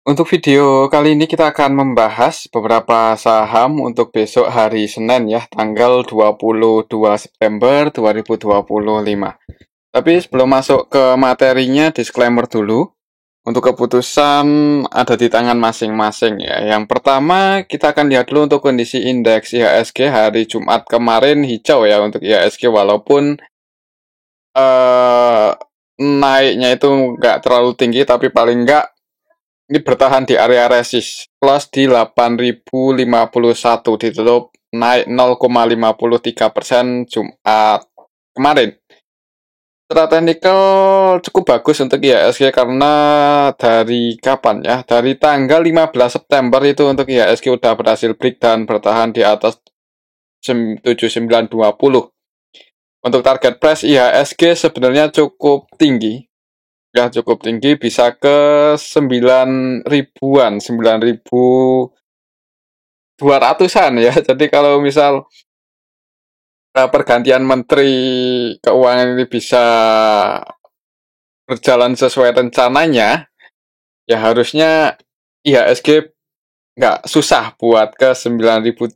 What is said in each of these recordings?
Untuk video kali ini kita akan membahas beberapa saham untuk besok hari Senin ya, tanggal 22 September 2025. Tapi sebelum masuk ke materinya, disclaimer dulu. Untuk keputusan ada di tangan masing-masing ya. Yang pertama, kita akan lihat dulu untuk kondisi indeks IHSG hari Jumat kemarin hijau ya untuk IHSG, walaupun eh, naiknya itu nggak terlalu tinggi, tapi paling nggak ini bertahan di area resist plus di 8.051, ditutup naik 0,53% Jumat kemarin. Secara teknikal cukup bagus untuk IHSG karena dari kapan ya? Dari tanggal 15 September itu untuk IHSG udah berhasil break dan bertahan di atas 7920. Untuk target price IHSG sebenarnya cukup tinggi. Ya cukup tinggi, bisa ke 9 ribuan, 9.200-an ya. Jadi kalau misal pergantian Menteri Keuangan ini bisa berjalan sesuai rencananya, ya harusnya IHSG nggak susah buat ke 9.200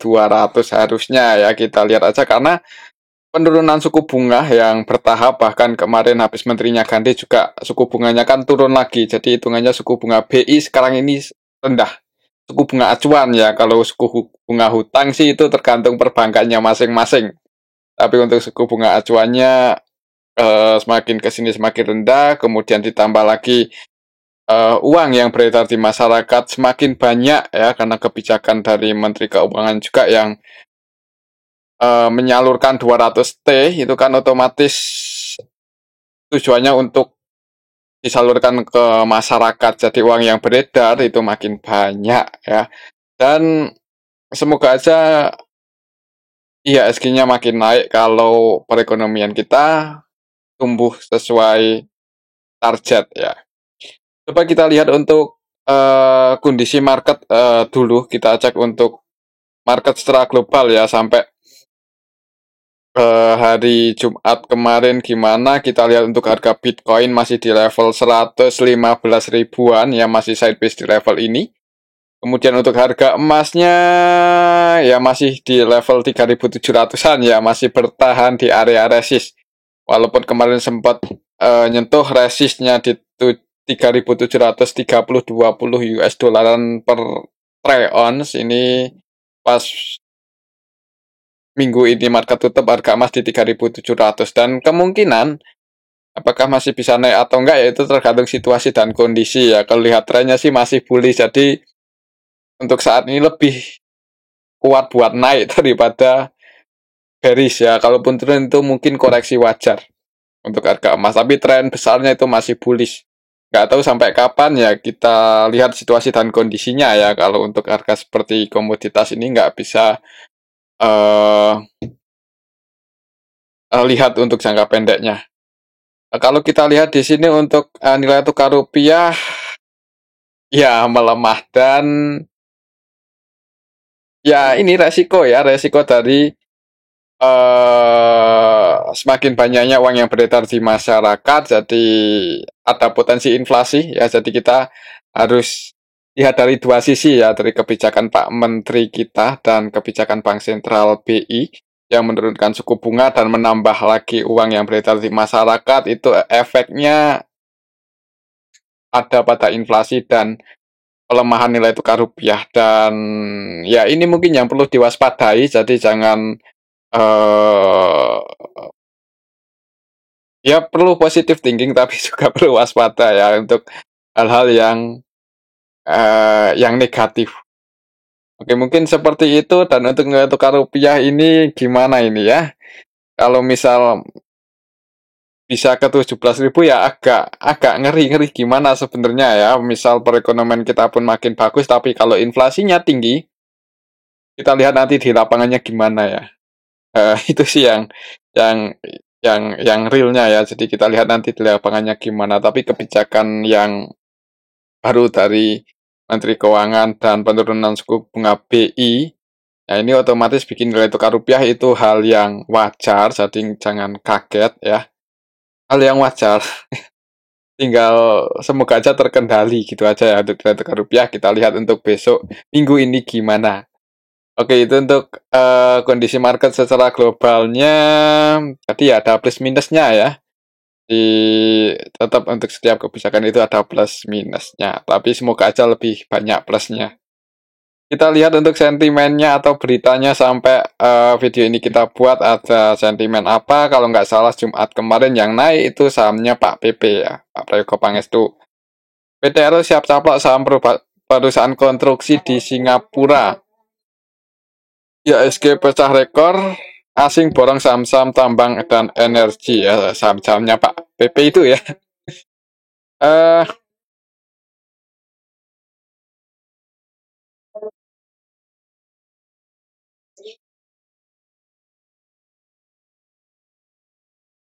harusnya ya. Kita lihat aja karena penurunan suku bunga yang bertahap, bahkan kemarin habis menterinya ganti juga suku bunganya kan turun lagi. Jadi hitungannya suku bunga BI sekarang ini rendah. Suku bunga acuan ya, kalau suku bunga hutang sih itu tergantung perbankannya masing-masing. Tapi untuk suku bunga acuannya semakin kesini semakin rendah, kemudian ditambah lagi uang yang beredar di masyarakat semakin banyak ya, karena kebijakan dari Menteri Keuangan juga yang menyalurkan 200T, itu kan otomatis tujuannya untuk disalurkan ke masyarakat. Jadi uang yang beredar itu makin banyak ya. Dan semoga aja IHSG-nya makin naik kalau perekonomian kita tumbuh sesuai target ya. Coba kita lihat untuk kondisi market dulu. Kita cek untuk market secara global ya, sampai hari Jumat kemarin gimana. Kita lihat untuk harga Bitcoin masih di level 115 ribuan ya, masih sideways di level ini. Kemudian untuk harga emasnya ya masih di level 3.700-an ya, masih bertahan di area resist. Walaupun kemarin sempat nyentuh resistnya di 3.730 US dolaran per troy ounce. Ini pas minggu ini market tutup harga emas di 3.700, dan kemungkinan apakah masih bisa naik atau enggak ya itu tergantung situasi dan kondisi ya. Kalau lihat trennya sih masih bullish, jadi untuk saat ini lebih kuat buat naik daripada bearish ya. Kalaupun turun itu mungkin koreksi wajar untuk harga emas, tapi tren besarnya itu masih bullish. Nggak tahu sampai kapan ya, kita lihat situasi dan kondisinya ya. Kalau untuk harga seperti komoditas ini nggak bisa uh, lihat untuk jangka pendeknya. Kalau kita lihat di sini untuk nilai tukar rupiah ya melemah, dan ya ini resiko dari semakin banyaknya uang yang beredar di masyarakat, jadi ada potensi inflasi ya. Jadi kita harus lihat dari dua sisi ya, dari kebijakan Pak Menteri kita dan kebijakan Bank Sentral BI yang menurunkan suku bunga dan menambah lagi uang yang beredar di masyarakat. Itu efeknya ada pada inflasi dan pelemahan nilai tukar rupiah, dan ya ini mungkin yang perlu diwaspadai. Jadi jangan ya perlu positive thinking, tapi juga perlu waspada ya untuk hal-hal yang negatif. Oke, mungkin seperti itu. Dan untuk nilai tukar rupiah ini gimana ini ya? Kalau misal bisa ke 17.000 ya agak ngeri-ngeri gimana sebenarnya ya. Misal perekonomian kita pun makin bagus, tapi kalau inflasinya tinggi, kita lihat nanti di lapangannya gimana ya. Itu sih yang yang realnya ya. Jadi kita lihat nanti di lapangannya gimana. Tapi kebijakan yang baru dari Menteri Keuangan dan penurunan suku bunga BI, ya ini otomatis bikin nilai tukar rupiah itu hal yang wajar. Jadi jangan kaget ya. Hal yang wajar. tinggal semoga aja terkendali gitu aja ya untuk nilai tukar rupiah. Kita lihat untuk besok minggu ini gimana. Oke, itu untuk kondisi market secara globalnya. Tadi ada plus minusnya ya. Di tetap untuk setiap kebijakan itu ada plus minusnya. Tapi semoga aja lebih banyak plusnya. Kita lihat untuk sentimennya atau beritanya sampai video ini kita buat ada sentimen apa. Kalau nggak salah Jumat kemarin yang naik itu sahamnya Pak PP ya, Pak Prayogo Pangestu. PTRO siap caplok saham perusahaan konstruksi di Singapura. IHSG pecah rekor, asing borong saham-saham tambang dan energi ya, saham-sahamnya Pak PP itu ya. Eh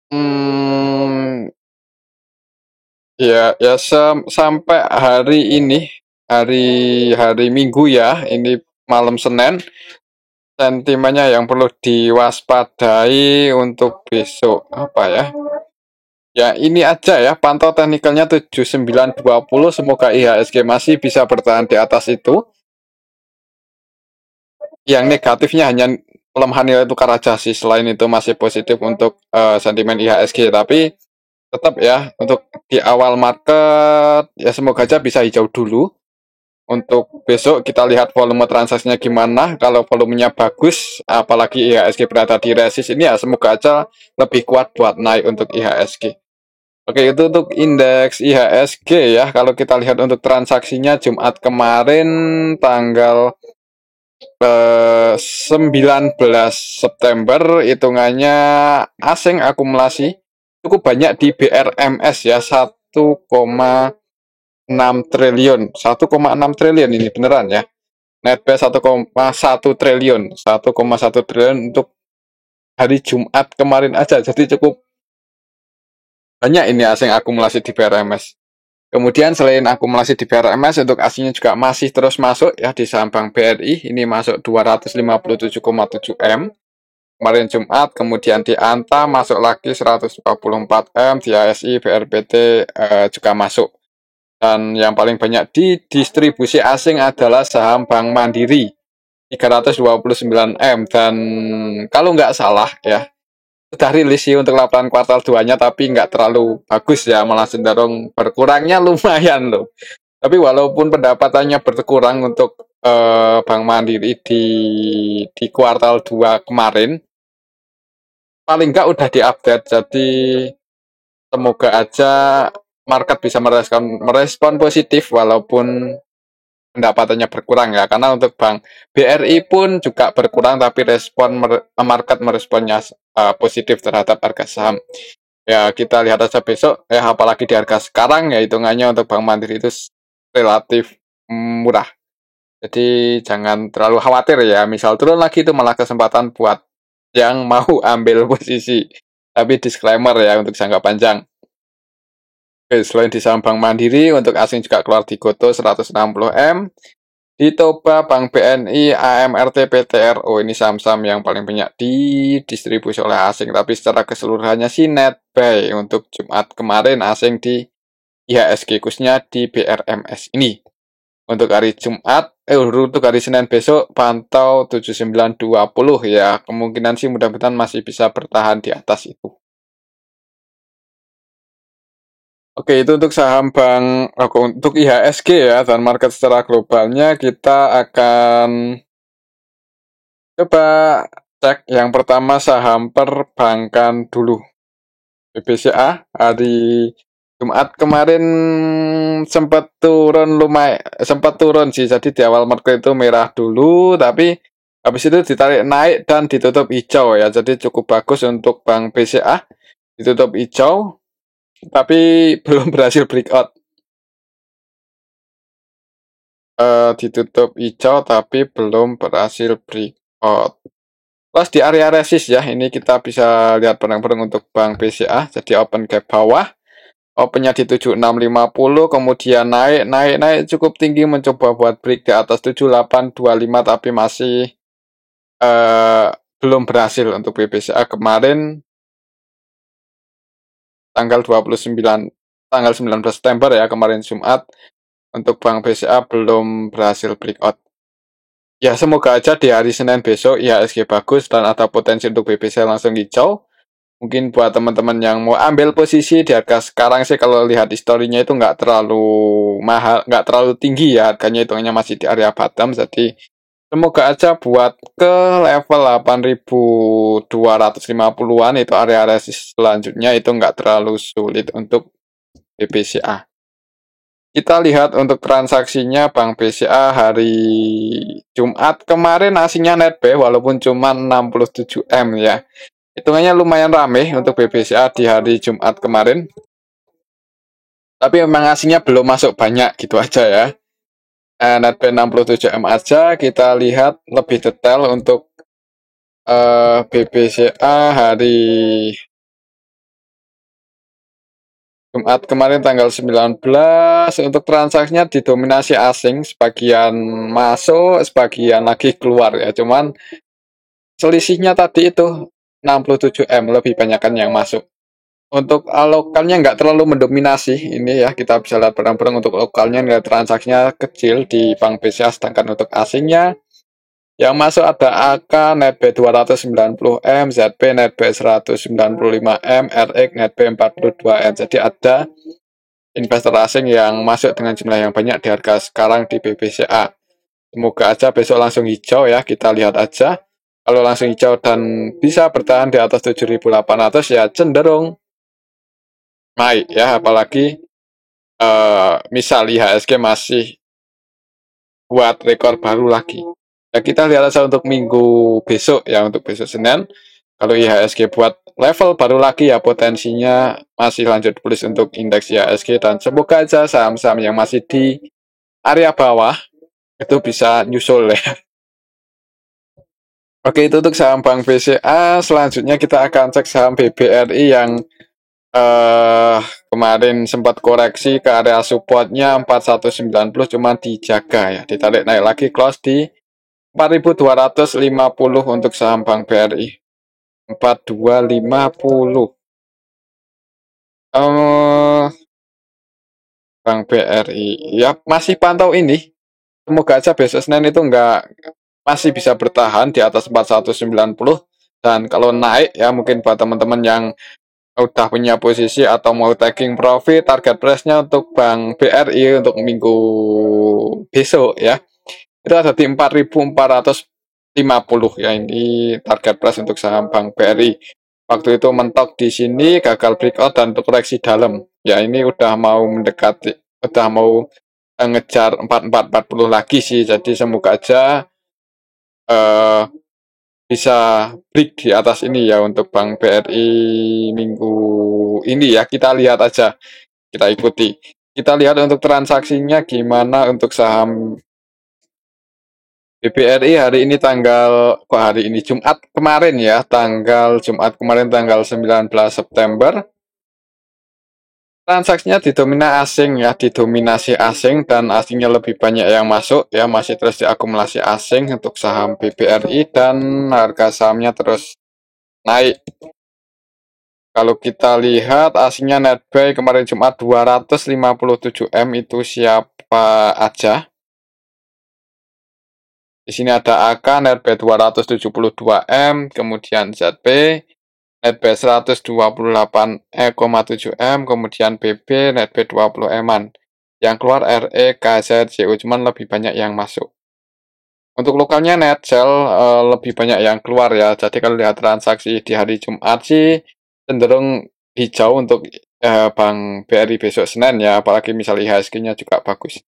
hmm, ya sampai hari ini, hari hari Minggu ya, ini malam Senin, sentimennya yang perlu diwaspadai untuk besok apa ya? Ya ini aja ya, pantau teknikalnya 7920, semoga IHSG masih bisa bertahan di atas itu. Yang negatifnya hanya pelemahan nilai tukar aja sih, selain itu masih positif untuk sentimen IHSG, tapi tetap ya untuk di awal market ya semoga aja bisa hijau dulu. Untuk besok kita lihat volume transaksinya gimana. Kalau volumenya bagus, apalagi IHSG berada di resist ini ya semoga aja lebih kuat buat naik untuk IHSG. Oke, itu untuk indeks IHSG ya. Kalau kita lihat untuk transaksinya Jumat kemarin tanggal 19 September, hitungannya asing akumulasi cukup banyak di BRMS ya, 1,6 triliun. 1,6 triliun ini beneran ya. Netbuy 1,1 triliun. 1,1 triliun untuk hari Jumat kemarin aja. Jadi cukup banyak ini asing akumulasi di BRMS. Kemudian selain akumulasi di BRMS, untuk asingnya juga masih terus masuk ya di saham Bank BRI. Ini masuk 257,7 M kemarin Jumat. Kemudian di Anta masuk lagi 144 M, di ASI, BRPT juga masuk. Dan yang paling banyak di distribusi asing adalah saham Bank Mandiri 329 M. Dan kalau nggak salah ya, sudah rilis sih untuk laporan kuartal 2-nya, tapi nggak terlalu bagus ya, malah cenderung berkurangnya lumayan loh. Tapi walaupun pendapatannya berkurang untuk Bank Mandiri di kuartal 2 kemarin, paling nggak udah diupdate, jadi semoga aja market bisa merespon positif walaupun pendapatannya berkurang ya, karena untuk Bank BRI pun juga berkurang tapi market meresponnya positif terhadap harga saham. Ya kita lihat aja besok ya, apalagi di harga sekarang ya, hitungannya untuk Bank Mandiri itu relatif murah. Jadi jangan terlalu khawatir ya, misal turun lagi itu malah kesempatan buat yang mau ambil posisi. Tapi disclaimer ya untuk jangka panjang. Oke, selain di saham Bank Mandiri, untuk asing juga keluar di Goto 160 M, di Toba, Bank BNI, AMRT, PTRO. Ini saham-saham yang paling banyak didistribusi oleh asing, tapi secara keseluruhannya sih net buy untuk Jumat kemarin asing di IHSG, khususnya di BRMS ini. Untuk hari Jumat, untuk hari Senin besok pantau 7920 ya. Kemungkinan sih mudah-mudahan masih bisa bertahan di atas itu. Oke, itu untuk saham bank, untuk IHSG ya, dan market secara globalnya kita akan coba cek yang pertama saham perbankan dulu. BBCA hari Jumat kemarin sempat turun sih. Jadi di awal market itu merah dulu, tapi habis itu ditarik naik dan ditutup hijau ya. Jadi cukup bagus untuk Bank BCA, ditutup hijau, tapi belum berhasil breakout. Ditutup hijau tapi belum berhasil breakout. Plus di area resist ya, ini kita bisa lihat bareng-bareng untuk Bank BCA. Jadi open gap bawah, opennya di 7650, kemudian naik cukup tinggi, mencoba buat break di atas 7825, tapi masih belum berhasil untuk BBCA kemarin tanggal 29 tanggal 19 September ya, kemarin Jumat, untuk Bank BCA belum berhasil breakout. Ya, semoga aja di hari Senin besok IHSG bagus dan ada potensi untuk BPC langsung hijau. Mungkin buat teman-teman yang mau ambil posisi di harga sekarang sih, kalau lihat historinya itu nggak terlalu mahal, nggak terlalu tinggi ya harganya, hitungannya masih di area bottom. Jadi semoga aja buat ke level 8.250-an itu area resist selanjutnya, itu nggak terlalu sulit untuk BPCA. Kita lihat untuk transaksinya Bank BCA hari Jumat kemarin aslinya net buy walaupun cuma 67 M ya. Hitungannya lumayan rame untuk BBCA di hari Jumat kemarin. Tapi memang aslinya belum masuk banyak gitu aja ya. Net buy 67 M aja. Kita lihat lebih detail untuk BBCA hari Jumat kemarin tanggal 19. Untuk transaksinya didominasi asing, sebagian masuk, sebagian lagi keluar ya. Cuman selisihnya tadi itu 67 M, lebih banyakkan yang masuk. Untuk lokalnya nggak terlalu mendominasi ini ya, kita bisa lihat barang-barang untuk lokalnya nilai transaksinya kecil di Bank BCA, sedangkan untuk asingnya yang masuk ada AK net B 290 M, ZP net B 195 M, RX net B 42 M. Jadi ada investor asing yang masuk dengan jumlah yang banyak di harga sekarang di BBCA. Semoga aja besok langsung hijau ya, kita lihat aja. Kalau langsung hijau dan bisa bertahan di atas 7.800 ya cenderung naik ya, apalagi misal IHSG masih buat rekor baru lagi. Ya, kita lihat aja untuk minggu besok ya, untuk besok Senin. Kalau IHSG buat level baru lagi ya, potensinya masih lanjut bullish untuk indeks IHSG, dan semoga aja saham-saham yang masih di area bawah itu bisa nyusul ya. Oke, itu untuk saham Bank BCA. Selanjutnya kita akan cek saham BBRI yang kemarin sempat koreksi ke area supportnya 4190, cuma dijaga ya, ditarik naik lagi, close di 4250 untuk saham Bank BRI 4250. Bank BRI ya masih pantau ini, semoga aja besok Senin itu masih bisa bertahan di atas 4190, dan kalau naik ya mungkin buat teman-teman yang udah punya posisi atau mau taking profit, target price-nya untuk Bank BRI untuk minggu besok ya, itu ada di 4.450 ya, ini target price untuk saham Bank BRI. Waktu itu mentok di sini, gagal breakout dan untuk koreksi dalam. Ya ini udah mau mendekati, udah mau ngejar 4440 lagi sih. Jadi semoga aja bisa break di atas ini ya untuk Bank BRI minggu ini ya. Kita lihat aja, kita ikuti. Kita lihat untuk transaksinya gimana untuk saham BBRI hari ini hari ini Jumat kemarin ya, Jumat kemarin tanggal 19 September. Transaksinya didominasi asing dan asingnya lebih banyak yang masuk ya, masih terus diakumulasi asing untuk saham BBRI dan harga sahamnya terus naik. Kalau kita lihat asingnya net buy kemarin Jumat 257 M, itu siapa aja? Di sini ada AK net buy 272 M, kemudian ZP net buy 128,7 M, kemudian BB net buy 20 M-an. Yang keluar RE, KZ, CU, cuman lebih banyak yang masuk. Untuk lokalnya net sell lebih banyak yang keluar ya. Jadi kalau lihat transaksi di hari Jumat sih cenderung hijau untuk Bank BRI besok Senin ya, apalagi misalnya IHSG-nya juga bagus.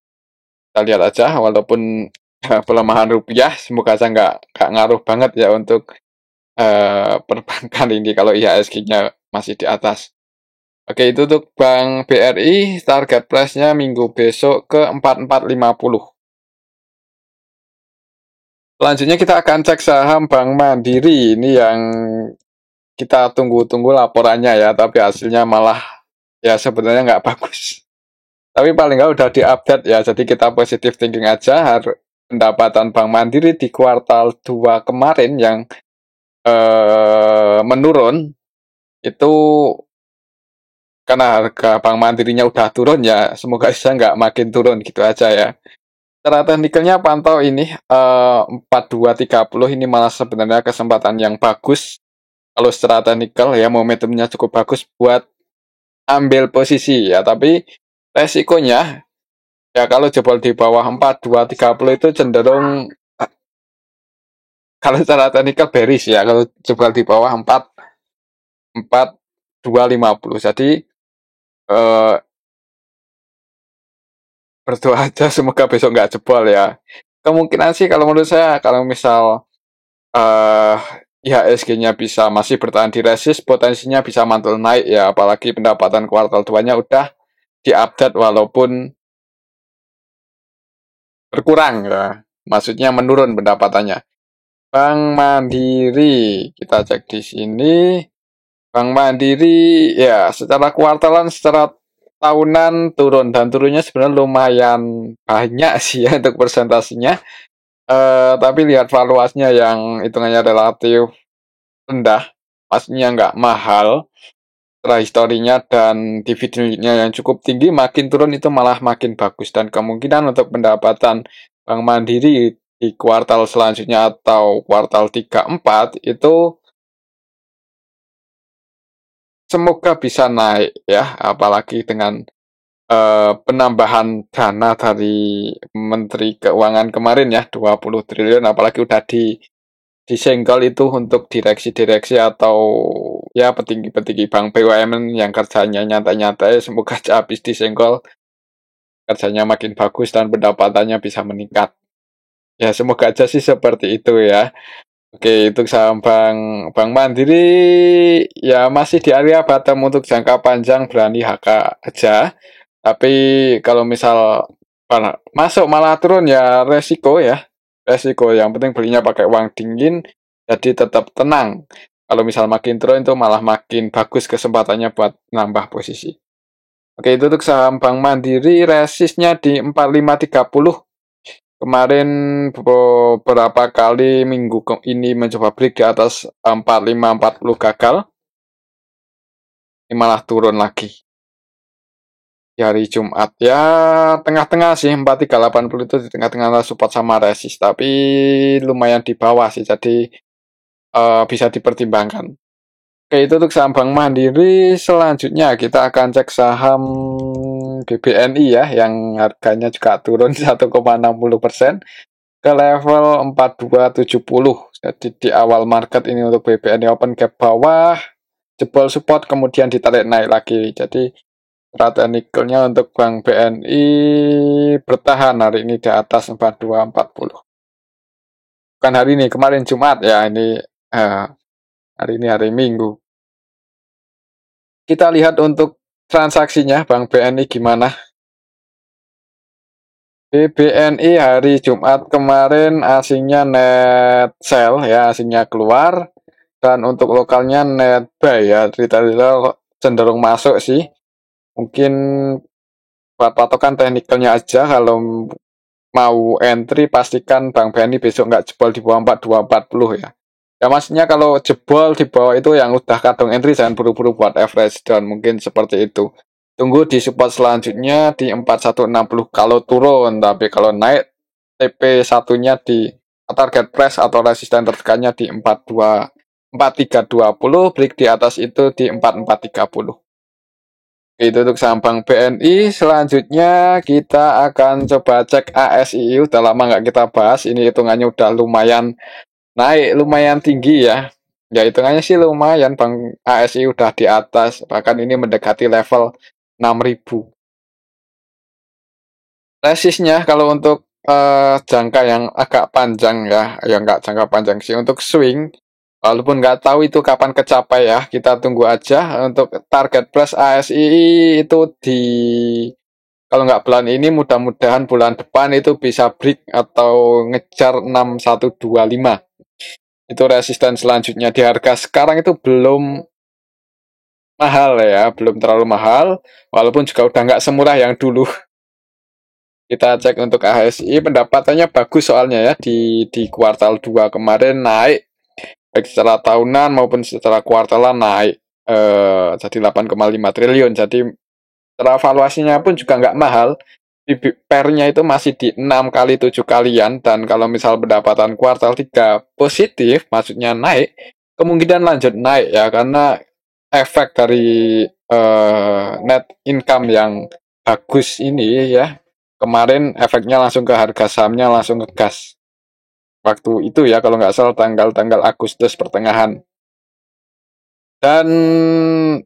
Kita lihat aja, walaupun pelemahan rupiah semoga aja nggak ngaruh banget ya untuk perbankan ini kalau IHSG-nya masih di atas. Oke, itu untuk Bank BRI, target price-nya minggu besok ke 4450. Selanjutnya kita akan cek saham Bank Mandiri, ini yang kita tunggu-tunggu laporannya ya, tapi hasilnya malah ya sebenarnya nggak bagus. Tapi paling nggak udah diupdate ya, jadi kita positive thinking aja. Pendapatan Bank Mandiri di kuartal 2 kemarin yang menurun itu karena harga Bank Mandirinya udah turun ya, semoga saja nggak makin turun gitu aja ya. Secara teknikalnya pantau ini 4230 ini malah sebenarnya kesempatan yang bagus kalau secara teknikal ya, momentumnya cukup bagus buat ambil posisi ya, tapi resikonya ya kalau jebol di bawah 4230 itu cenderung kalau secara teknikal bearish ya, kalau jebol di bawah 4250. Jadi eh, berdoa aja semoga besok nggak jebol ya. Kemungkinan sih kalau menurut saya, kalau misal eh IHSG-nya bisa masih bertahan di resist, potensinya bisa mantul naik ya, apalagi pendapatan kuartal 2-nya udah diupdate walaupun berkurang ya. Maksudnya menurun pendapatannya. Bank Mandiri, kita cek di sini. Bank Mandiri ya secara kuartalan, secara tahunan turun, dan turunnya sebenarnya lumayan banyak sih ya untuk persentasenya. Tapi lihat valuasinya yang hitungannya relatif rendah, pastinya nggak mahal. Setelah historinya dan dividennya yang cukup tinggi, makin turun itu malah makin bagus. Dan kemungkinan untuk pendapatan Bank Mandiri di kuartal selanjutnya atau kuartal 3-4 itu semoga bisa naik ya, apalagi dengan penambahan dana dari Menteri Keuangan kemarin ya, 20 triliun, apalagi udah disenggol itu untuk direksi-direksi atau ya petinggi-petinggi bank BUMN yang kerjanya nyantai-nyantai, semoga aja habis disenggol kerjanya makin bagus dan pendapatannya bisa meningkat. Ya semoga aja sih seperti itu ya. Oke, untuk saham Bank Mandiri ya masih di area bottom, untuk jangka panjang berani HK aja. Tapi kalau misal masuk malah turun ya resiko ya. Resiko, yang penting belinya pakai uang dingin, jadi tetap tenang. Kalau misal makin turun itu malah makin bagus kesempatannya buat nambah posisi. Oke, itu untuk saham Bank Mandiri, resistnya di 4530. Kemarin beberapa kali minggu ini mencoba break di atas 4540 gagal. Ini malah turun lagi di hari Jumat. Ya tengah-tengah sih, 4380 itu di tengah-tengah support sama resist, tapi lumayan di bawah sih, jadi bisa dipertimbangkan. Oke, itu untuk saham Bank Mandiri. Selanjutnya kita akan cek saham BBNI ya, yang harganya juga turun 1,60% ke level 4270. Jadi di awal market ini untuk BBNI open gap bawah, jebol support, kemudian ditarik naik lagi. Jadi teknikalnya untuk Bank BNI bertahan hari ini di atas 4240. Bukan hari ini, kemarin Jumat ya, ini hari ini hari Minggu. Kita lihat untuk transaksinya Bank BNI gimana. BBNI hari Jumat kemarin asingnya net sell ya, asingnya keluar, dan untuk lokalnya net buy ya, retail cenderung masuk sih. Mungkin buat patokan teknikalnya aja, kalau mau entry pastikan Bank BNI besok nggak jebol di bawah 4240 ya. Ya maksudnya kalau jebol di bawah itu yang udah kadang entry, jangan buru-buru buat average down, mungkin seperti itu. Tunggu di support selanjutnya di 4160 kalau turun, tapi kalau naik TP satunya di target price atau resisten tertekannya di 4320, break di atas itu di 4430. Itu untuk saham Bank BNI. Selanjutnya kita akan coba cek ASI. Udah lama nggak kita bahas, ini hitungannya udah lumayan naik, lumayan tinggi ya. Ya hitungannya sih lumayan, Bank ASI udah di atas, bahkan ini mendekati level 6000. Resistnya kalau untuk jangka yang agak panjang ya nggak jangka panjang sih, untuk swing, walaupun nggak tahu itu kapan kecapai ya, kita tunggu aja. Untuk target plus ASI itu kalau nggak bulan ini, mudah-mudahan bulan depan itu bisa break atau ngejar 6125. Itu resisten selanjutnya. Di harga sekarang itu belum mahal ya, belum terlalu mahal, walaupun juga udah nggak semurah yang dulu. Kita cek untuk ASI, pendapatannya bagus soalnya ya, di kuartal 2 kemarin naik, baik secara tahunan maupun secara kuartalan naik. jadi 8,5 triliun. Jadi secara valuasinya pun juga nggak mahal. PER-nya itu masih di 6 kali 7 kalian, dan kalau misal pendapatan kuartal 3 positif, maksudnya naik, kemungkinan lanjut naik ya, karena efek dari net income yang bagus ini ya. Kemarin efeknya langsung ke harga sahamnya, langsung ngegas. Waktu itu ya, kalau nggak salah tanggal Agustus pertengahan. Dan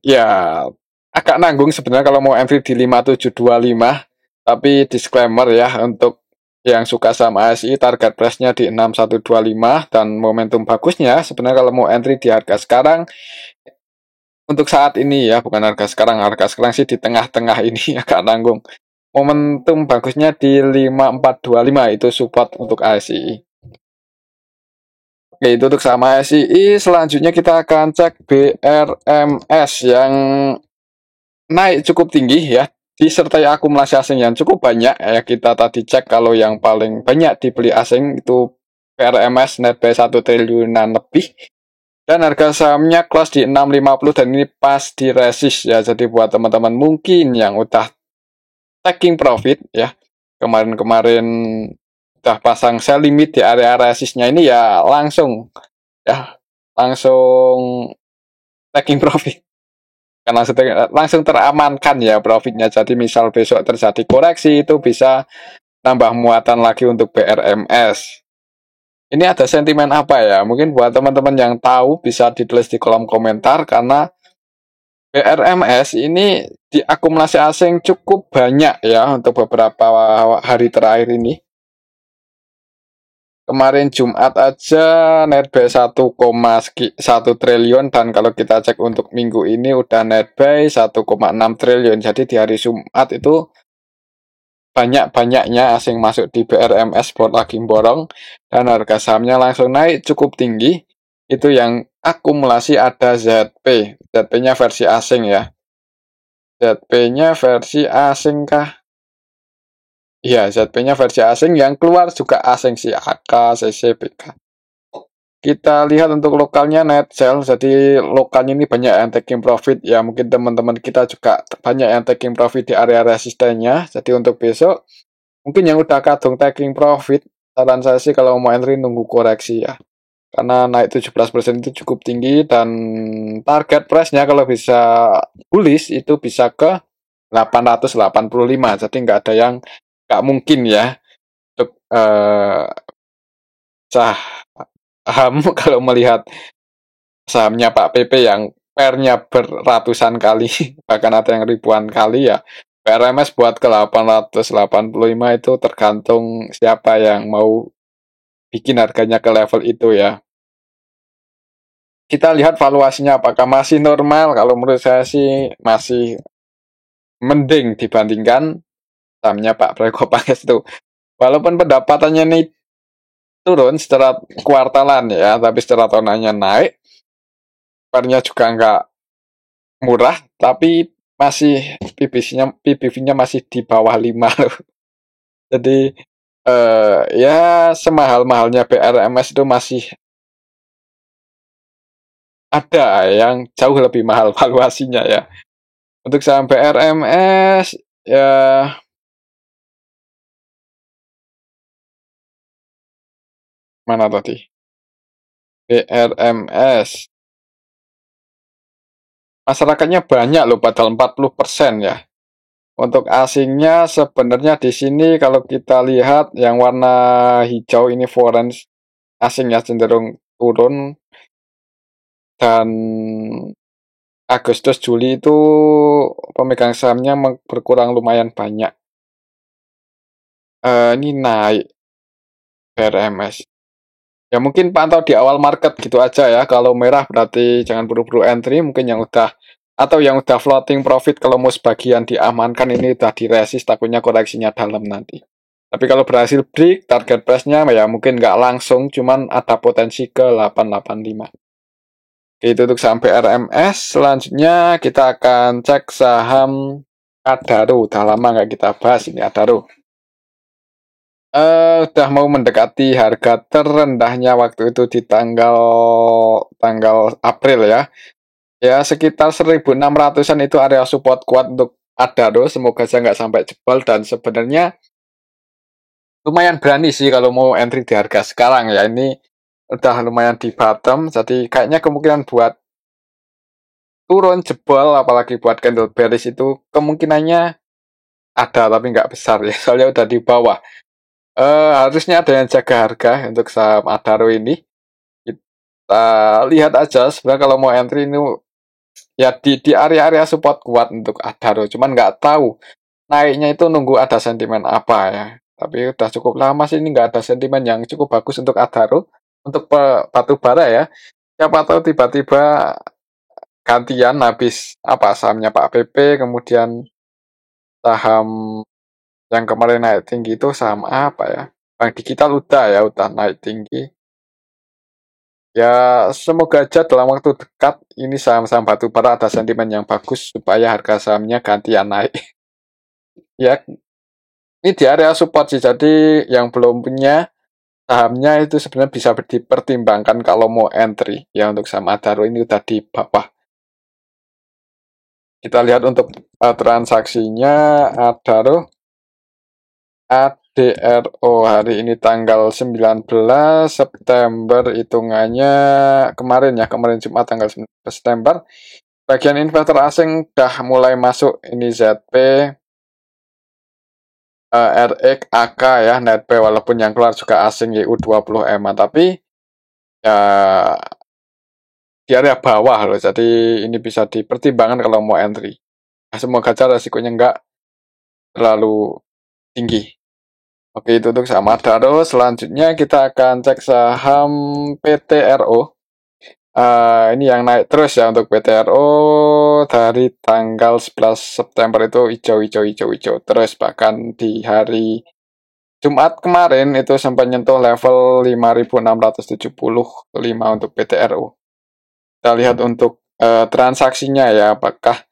ya agak nanggung sebenarnya kalau mau entry di 5725, tapi disclaimer ya, untuk yang suka sama ASI, target price-nya di 6125, dan momentum bagusnya sebenarnya kalau mau entry di harga sekarang untuk saat ini ya, bukan harga sekarang sih di tengah-tengah ini agak nanggung. Momentum bagusnya di 5425, itu support untuk ASI. Oke, itu untuk sama ASI. Selanjutnya kita akan cek BRMS yang naik cukup tinggi ya, disertai akumulasi asing yang cukup banyak ya. Kita tadi cek kalau yang paling banyak dibeli asing itu BRMS, net buy 1 triliunan lebih, dan harga sahamnya close di 650, dan ini pas di resist ya. Jadi buat teman-teman mungkin yang udah taking profit ya, kemarin-kemarin udah pasang sell limit di area resistnya ini ya, langsung taking profit, kan langsung teramankan ya profitnya. Jadi misal besok terjadi koreksi, itu bisa nambah muatan lagi untuk BRMS. Ini ada sentimen apa ya? Mungkin buat teman-teman yang tahu bisa ditulis di kolom komentar, karena BRMS ini diakumulasi asing cukup banyak ya untuk beberapa hari terakhir ini. Kemarin Jumat aja net buy 1,1 triliun, dan kalau kita cek untuk minggu ini udah net buy 1,6 triliun. Jadi di hari Jumat itu banyak-banyaknya asing masuk di BRMS buat lagi borong, dan harga sahamnya langsung naik cukup tinggi. Itu yang akumulasi. Ada ZP. ZP-nya versi asing ya. ZP-nya versi asing kah? Iya, ZP-nya versi asing, yang keluar juga asing sih, AK, CC, BK. Kita lihat untuk lokalnya net sell, jadi lokalnya ini banyak yang taking profit ya. Mungkin teman-teman kita juga banyak yang taking profit di area resistennya. Jadi untuk besok, mungkin yang udah kadung taking profit, saran saya sih kalau mau entry nunggu koreksi ya. Karena naik 17% itu cukup tinggi, dan target price-nya kalau bisa bullish itu bisa ke 885. Jadi nggak ada yang nggak mungkin ya untuk saham kalau melihat sahamnya Pak PP yang pair-nya beratusan kali, bahkan ada yang ribuan kali ya. PRMS buat ke 885 itu tergantung siapa yang mau bikin harganya ke level itu ya. Kita lihat valuasinya apakah masih normal. Kalau menurut saya sih masih mending dibandingkan sahamnya Pak Prakopanges itu. Walaupun pendapatannya nih turun secara kuartalan ya, tapi secara tahunannya naik. PER-nya juga nggak murah, tapi masih PBV-nya masih di bawah 5 loh. Jadi ya semahal-mahalnya BRMS itu masih ada yang jauh lebih mahal valuasinya ya. Untuk saham BRMS ya, mana tadi? BRMS. Masyarakatnya banyak loh, padahal 40% ya. Untuk asingnya sebenarnya di sini kalau kita lihat yang warna hijau ini foreign asingnya cenderung turun, dan Agustus Juli itu pemegang sahamnya berkurang lumayan banyak. Ini naik BRMS. Ya mungkin pantau di awal market gitu aja ya. Kalau merah berarti jangan buru-buru entry. Mungkin yang udah, atau yang udah floating profit, kalau mau sebagian diamankan, ini udah diresist, takutnya koreksinya dalam nanti. Tapi kalau berhasil break target price-nya ya mungkin nggak langsung, cuman ada potensi ke 885. Itu untuk saham BRMS. Selanjutnya kita akan cek saham Adaro. Udah lama nggak kita bahas ini Adaro. Udah mau mendekati harga terendahnya waktu itu di tanggal April ya. Ya sekitar 1.600-an itu area support kuat untuk Adaro, semoga aja nggak sampai jebol dan sebenarnya lumayan berani sih kalau mau entry di harga sekarang ya. Ini udah lumayan di bottom, jadi kayaknya kemungkinan buat turun jebol apalagi buat candle bearish itu kemungkinannya ada tapi nggak besar ya, soalnya udah di bawah. Harusnya ada yang jaga harga untuk saham Adaro ini. Kita lihat aja sebenarnya kalau mau entry ini ya di area-area support kuat untuk Adaro, cuman nggak tahu naiknya itu nunggu ada sentimen apa ya. Tapi udah cukup lama sih ini nggak ada sentimen yang cukup bagus untuk Adaro, untuk batu bara ya. Siapa tahu tiba-tiba gantian habis apa sahamnya Pak PP, kemudian saham yang kemarin naik tinggi itu saham apa ya? Bank Digital udah naik tinggi. Ya, semoga aja dalam waktu dekat ini saham-saham batu bara ada sentimen yang bagus supaya harga sahamnya gantian naik. Ya, ini di area support sih, jadi yang belum punya sahamnya itu sebenarnya bisa dipertimbangkan kalau mau entry. Ya, untuk saham Adaro ini udah di bawah. Kita lihat untuk transaksinya Adaro ADRO hari ini tanggal 19 September hitungannya kemarin Jumat tanggal 19 September. Bagian investor asing udah mulai masuk ini ZP, RX, AK ya, NetP walaupun yang keluar juga asing YU20M, tapi ya di area bawah loh, jadi ini bisa dipertimbangkan kalau mau entry. Nah, semoga aja resikonya nggak terlalu tinggi. Oke, itu untuk saham Adaro. Selanjutnya kita akan cek saham PTRO. Ini yang naik terus ya untuk PTRO dari tanggal 11 September itu hijau terus, bahkan di hari Jumat kemarin itu sampai nyentuh level 5.675 untuk PTRO. Kita lihat untuk transaksinya ya, apakah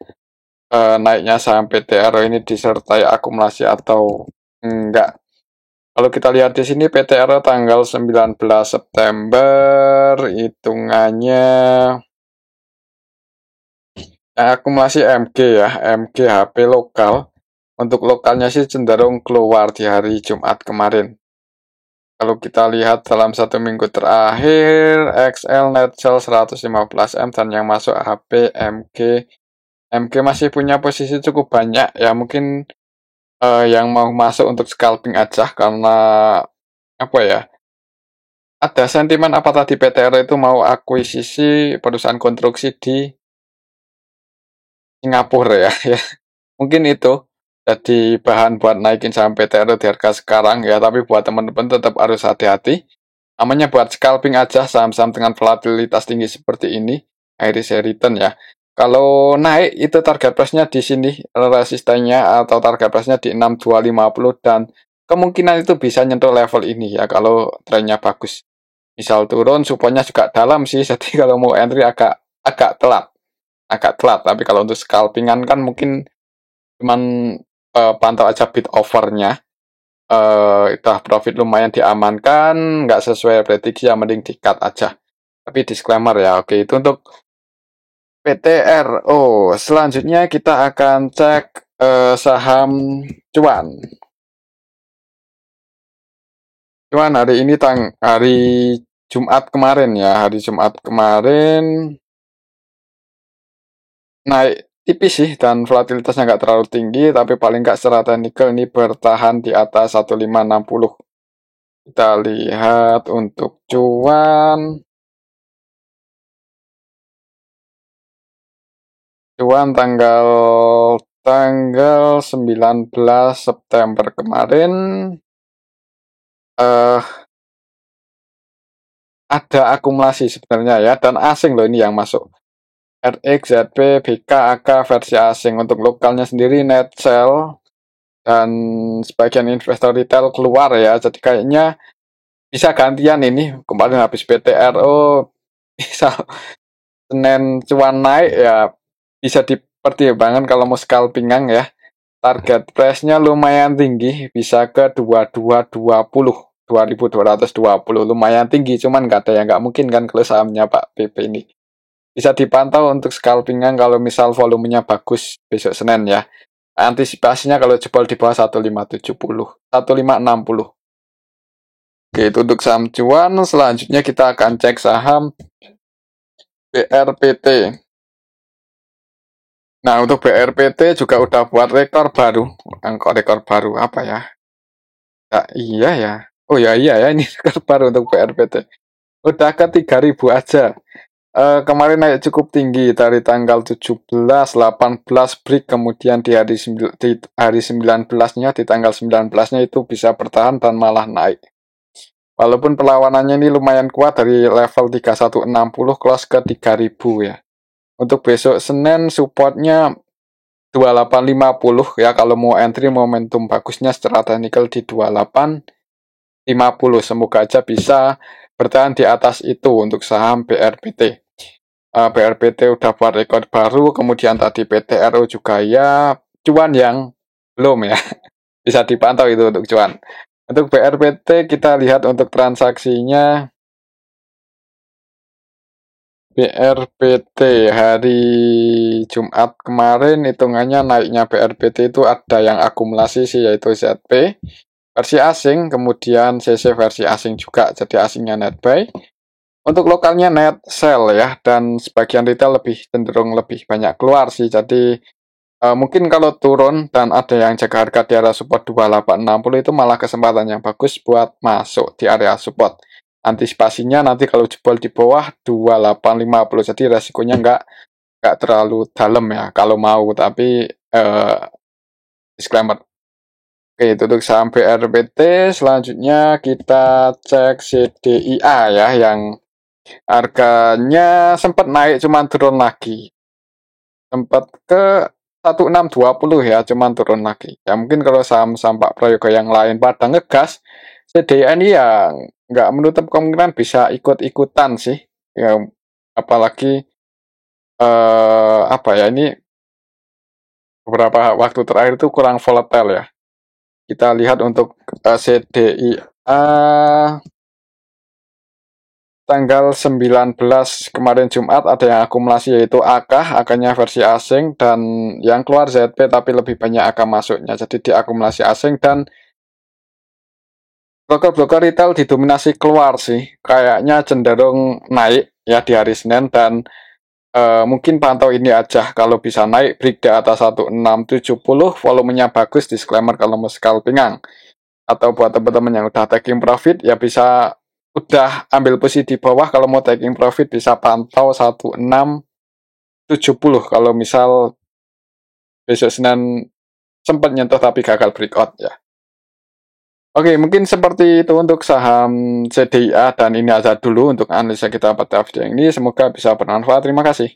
naiknya saham PTRO ini disertai akumulasi atau enggak. Kalau kita lihat di sini PTRO tanggal 19 September hitungannya akumulasi MG ya, MG HP lokal. Untuk lokalnya sih cenderung keluar di hari Jumat kemarin. Kalau kita lihat dalam 1 minggu terakhir, XL net sell 115M dan yang masuk HP MG. MG masih punya posisi cukup banyak ya, mungkin yang mau masuk untuk scalping aja karena apa ya? Ada sentimen apa tadi PTR itu mau akuisisi perusahaan konstruksi di Singapura ya, ya. Mungkin itu jadi bahan buat naikin saham PTR di harga sekarang ya, tapi buat teman-teman tetap harus hati-hati. Namanya buat scalping aja saham-saham dengan volatilitas tinggi seperti ini, iris return ya. Kalau naik itu target price-nya di sini, resistennya atau target price-nya di 6250 dan kemungkinan itu bisa nyentuh level ini ya kalau trennya bagus. Misal turun, supportnya juga dalam sih, jadi kalau mau entry agak agak telat, tapi kalau untuk scalpingan kan mungkin cuman pantau aja bid overnya, udah profit lumayan diamankan, nggak sesuai prediksi ya mending di-cut aja. Tapi disclaimer ya, oke itu untuk PTRO. Selanjutnya kita akan cek saham cuan. Cuan hari ini hari Jumat kemarin ya, hari Jumat kemarin naik tipis sih dan volatilitasnya nggak terlalu tinggi, tapi paling nggak secara teknikal ini bertahan di atas 1560. Kita lihat untuk cuan. Cuan tanggal 19 September kemarin ada akumulasi sebenarnya ya, dan asing loh ini yang masuk. RX, ZP, BK, AK versi asing. Untuk lokalnya sendiri net sell dan sebagian investor retail keluar ya, jadi kayaknya bisa gantian ini. Kemarin habis PTRO bisa Senin cuan naik ya, bisa dipertimbangkan kalau mau scalpingan ya. Target price-nya lumayan tinggi, bisa ke 2220, 2220, lumayan tinggi, cuman nggak ada yang nggak mungkin kan kalau sahamnya Pak PP ini. Bisa dipantau untuk scalping-nya kalau misal volumenya bagus besok Senin ya. Antisipasinya kalau jebol di bawah 1570, 1560. Oke, itu untuk saham cuan. Selanjutnya kita akan cek saham BRPT. Nah, untuk BRPT juga udah buat rekor baru. Rekor baru apa ya? Nah, iya ya. Oh ya iya ya, ini rekor baru untuk BRPT. Udah ke 3000 aja. Kemarin naik cukup tinggi dari tanggal 17, 18 break, kemudian di hari 19-nya, di tanggal 19-nya itu bisa bertahan dan malah naik. Walaupun perlawanannya ini lumayan kuat dari level 3160 close ke 3000 ya. Untuk besok Senin supportnya 2850 ya, kalau mau entry momentum bagusnya secara teknikal di 2850. Semoga aja bisa bertahan di atas itu untuk saham BRPT. BRPT udah buat rekor baru, kemudian tadi PTRO juga ya, cuan yang belum ya, bisa dipantau itu untuk cuan. Untuk BRPT kita lihat untuk transaksinya, BRPT hari Jumat kemarin hitungannya naiknya BRPT itu ada yang akumulasi sih, yaitu ZP versi asing, kemudian CC versi asing juga, jadi asingnya net buy. Untuk lokalnya net sell ya, dan sebagian retail cenderung lebih banyak keluar sih. Jadi mungkin kalau turun dan ada yang jaga harga di area support 2860 itu malah kesempatan yang bagus buat masuk di area support. Antisipasinya nanti kalau jebol di bawah 2850, jadi resikonya nggak terlalu dalam ya kalau mau, tapi disclaimer. Oke, itu untuk saham BRPT. Selanjutnya kita cek CDIA ya, yang harganya sempat naik cuman turun lagi. Sempat ke 1620 ya, cuman turun lagi. Ya mungkin kalau saham-saham Pak Prayogo yang lain pada ngegas, CDIA ini ya nggak menutup kemungkinan bisa ikut-ikutan sih. Ya apalagi apa ya, ini beberapa waktu terakhir itu kurang volatile ya. Kita lihat untuk CDIA tanggal 19 kemarin Jumat ada yang akumulasi, yaitu AK-nya versi asing, dan yang keluar ZP tapi lebih banyak AK masuknya, jadi diakumulasi asing. Dan broker-broker retail didominasi keluar sih, kayaknya cenderung naik ya di hari Senin. Dan mungkin pantau ini aja, kalau bisa naik break di atas 1670, volumenya bagus, disclaimer kalau mau scalpingan. Atau buat teman-teman yang udah taking profit ya bisa udah ambil posisi di bawah, kalau mau taking profit bisa pantau 1670 kalau misal besok Senin sempat nyentuh tapi gagal breakout ya. Oke, mungkin seperti itu untuk saham CDIA, dan ini aja dulu untuk analisa kita pada video ini. Semoga bisa bermanfaat. Terima kasih.